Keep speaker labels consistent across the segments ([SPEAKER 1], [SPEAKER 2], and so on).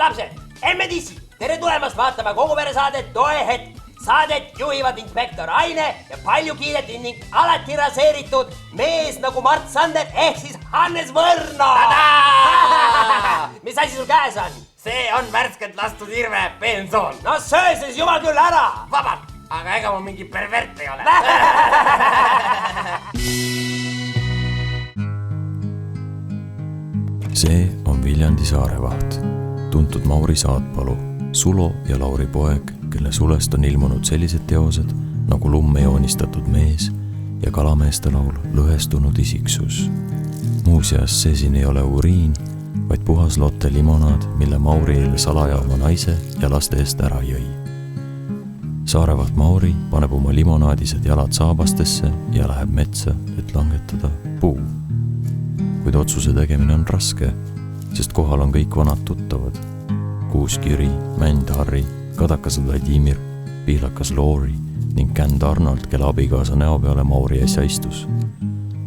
[SPEAKER 1] lapsed, emme tissi, tere tulemast vaatama Koguvere saadet Toe hetk. Saadet juhivad inspektor Aine ja palju kiidetud ning alati raseeritud mees nagu Mart Sander ehk siis Hannes Võrno. Mis asi sul käes on?
[SPEAKER 2] See on värskelt lastud hirve bensoon.
[SPEAKER 1] No söö siis jumal küll ära.
[SPEAKER 2] Vabalt, aga ega ma mingi pervert ei ole.
[SPEAKER 3] See on Viljandi Saarevaht, tuntud Mauri Saatpalu, Sulo ja Lauri poeg, kelle sulest on ilmunud sellised teosed nagu Lumme joonistatud mees ja Kalameeste laul Lõhestunud isiksus. Muuseas, see siin ei ole uriin, vaid puhas Lotte limonaad, mille Mauri eile salaja oma naise ja laste eest ära jõi. Saarevaht Mauri paneb oma limonaadised jalad saabastesse ja läheb metsa, et langetada puu. Kuid otsuse tegemine on raske, sest kohal on kõik vanad tuttavad. Kuusk Jüri, Mänd Harri, Kadakased Vladimir, Pihlakas Loori ning Känd Arnold, kelle abikaasa näo peale Mauri äsja istus.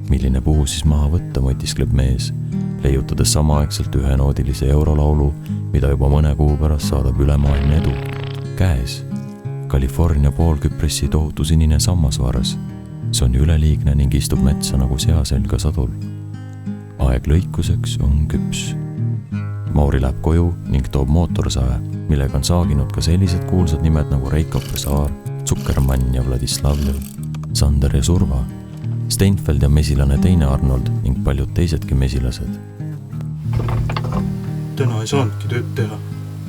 [SPEAKER 3] Milline puu siis maha võtta, mõtiskleb mees, leiutades samaaegselt ühenoodilise eurolaulu, mida juba mõne kuu pärast saadab ülemaailmne edu. Käes, California poolküpressi tohutu sinine sammasvaras. See on üleliigne ning istub metsa nagu seaselga sadul. Aeg lõikuseks on küps. Mauri läheb koju ning toob mootorsae, millega on saaginud ka sellised kuulsad nimed nagu Reiko Saar, Zuckermann ja Vladislavlev, Sander ja Surva, Steinfeld ja mesilane teine Arnold ning paljud teisedki mesilased.
[SPEAKER 4] Täna ei saanudki tööd teha,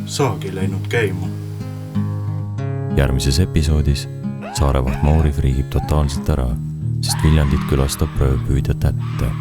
[SPEAKER 4] saagi läinud käima.
[SPEAKER 3] Järgmises episoodis Saarevaht Mauri friigib totaalselt ära, sest Viljandit külastab röövpüüdja tätte.